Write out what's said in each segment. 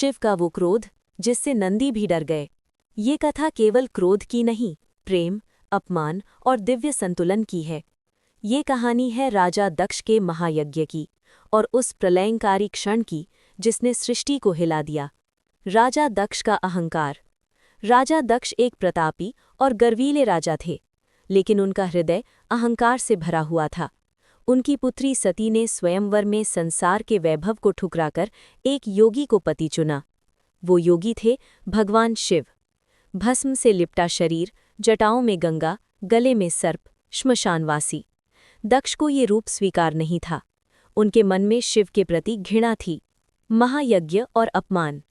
शिव का वो क्रोध जिससे नंदी भी डर गए। ये कथा केवल क्रोध की नहीं, प्रेम, अपमान और दिव्य संतुलन की है। ये कहानी है राजा दक्ष के महायज्ञ की और उस प्रलयंकारी क्षण की जिसने सृष्टि को हिला दिया। राजा दक्ष का अहंकार। राजा दक्ष एक प्रतापी और गर्वीले राजा थे, लेकिन उनका हृदय अहंकार से भरा हुआ था। उनकी पुत्री सती ने स्वयंवर में संसार के वैभव को ठुकराकर एक योगी को पति चुना। वो योगी थे भगवान शिव। भस्म से लिपटा शरीर, जटाओं में गंगा, गले में सर्प, श्मशानवासी। दक्ष को ये रूप स्वीकार नहीं था। उनके मन में शिव के प्रति घृणा थी। महायज्ञ और अपमान।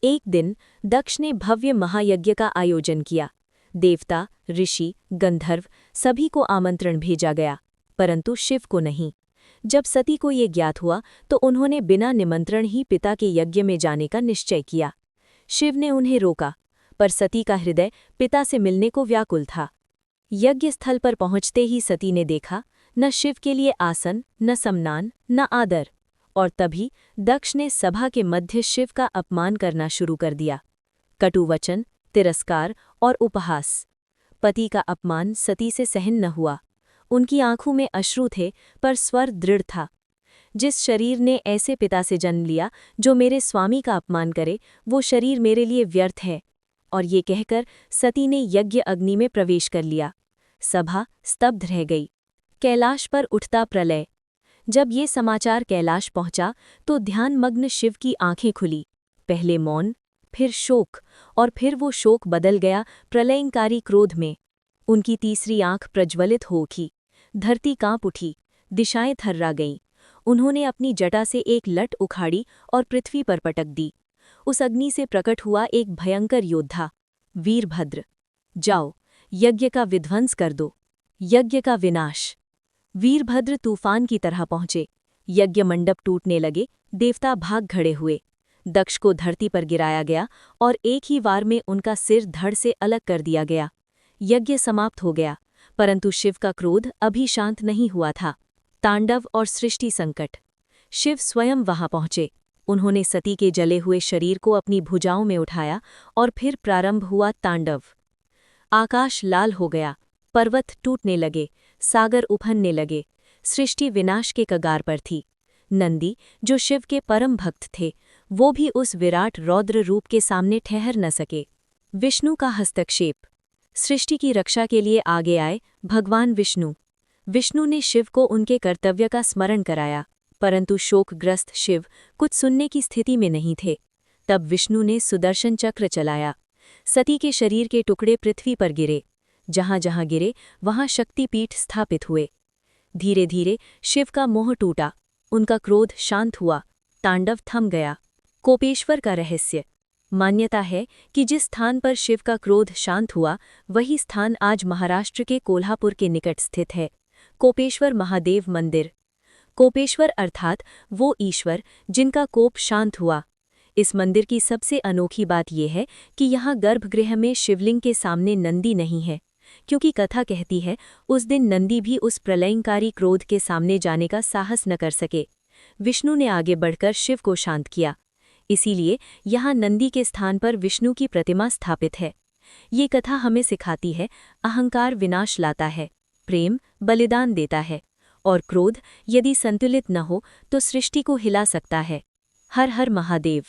एक दिन दक्ष ने भव्य महायज्ञ का आयोजन किया। देवता, ऋषि, गंधर्व सभी को आमंत्रण भेजा गया, परंतु शिव को नहीं। जब सती को ये ज्ञात हुआ तो उन्होंने बिना निमंत्रण ही पिता के यज्ञ में जाने का निश्चय किया। शिव ने उन्हें रोका, पर सती का हृदय पिता से मिलने को व्याकुल था। यज्ञ स्थल पर पहुंचते ही सती ने देखा, न शिव के लिए आसन, न सम्मान, न आदर। और तभी दक्ष ने सभा के मध्य शिव का अपमान करना शुरू कर दिया। कटु वचन, तिरस्कार और उपहास। पति का अपमान सती से सहन न हुआ। उनकी आंखों में अश्रु थे, पर स्वर दृढ़ था। जिस शरीर ने ऐसे पिता से जन्म लिया जो मेरे स्वामी का अपमान करे, वो शरीर मेरे लिए व्यर्थ है। और ये कहकर सती ने यज्ञ अग्नि में प्रवेश कर लिया। सभा स्तब्ध रह गई। कैलाश पर उठता प्रलय। जब ये समाचार कैलाश पहुंचा तो ध्यानमग्न शिव की आंखें खुली। पहले मौन, फिर शोक, और फिर वो शोक बदल गया प्रलयंकारी क्रोध में। उनकी तीसरी आंख प्रज्वलित हो उठी। धरती कांप उठी, दिशाएं थर्रा गईं। उन्होंने अपनी जटा से एक लट उखाड़ी और पृथ्वी पर पटक दी। उस अग्नि से प्रकट हुआ एक भयंकर योद्धा, वीरभद्र। जाओ, यज्ञ का विध्वंस कर दो, यज्ञ का विनाश। वीरभद्र तूफान की तरह पहुंचे। यज्ञ मंडप टूटने लगे, देवता भाग खड़े हुए। दक्ष को धरती पर गिराया गया और एक ही वार में उनका सिर धड़ से अलग कर दिया गया। यज्ञ समाप्त हो गया, परंतु शिव का क्रोध अभी शांत नहीं हुआ था। तांडव और सृष्टि संकट। शिव स्वयं वहां पहुंचे। उन्होंने सती के जले हुए शरीर को अपनी भुजाओं में उठाया और फिर प्रारंभ हुआ तांडव। आकाश लाल हो गया, पर्वत टूटने लगे, सागर उफनने लगे। सृष्टि विनाश के कगार पर थी। नंदी, जो शिव के परम भक्त थे, वो भी उस विराट रौद्र रूप के सामने ठहर न सके। विष्णु का हस्तक्षेप। सृष्टि की रक्षा के लिए आगे आए भगवान विष्णु। विष्णु ने शिव को उनके कर्तव्य का स्मरण कराया, परंतु शोकग्रस्त शिव कुछ सुनने की स्थिति में नहीं थे। तब विष्णु ने सुदर्शन चक्र चलाया। सती के शरीर के टुकड़े पृथ्वी पर गिरे। जहां जहां गिरे वहां शक्तिपीठ स्थापित हुए। धीरे धीरे शिव का मोह टूटा, उनका क्रोध शांत हुआ, तांडव थम गया। कोपेश्वर का रहस्य। मान्यता है कि जिस स्थान पर शिव का क्रोध शांत हुआ, वही स्थान आज महाराष्ट्र के कोल्हापुर के निकट स्थित है। कोपेश्वर महादेव मंदिर। कोपेश्वर अर्थात वो ईश्वर जिनका कोप शांत हुआ। इस मंदिर की सबसे अनोखी बात यह है कि यहाँ गर्भगृह में शिवलिंग के सामने नंदी नहीं है, क्योंकि कथा कहती है उस दिन नंदी भी उस प्रलयंकारी क्रोध के सामने जाने का साहस न कर सके। विष्णु ने आगे बढ़कर शिव को शांत किया, इसीलिए यहाँ नंदी के स्थान पर विष्णु की प्रतिमा स्थापित है। ये कथा हमें सिखाती है, अहंकार विनाश लाता है, प्रेम बलिदान देता है, और क्रोध यदि संतुलित न हो तो सृष्टि को हिला सकता है। हर हर महादेव।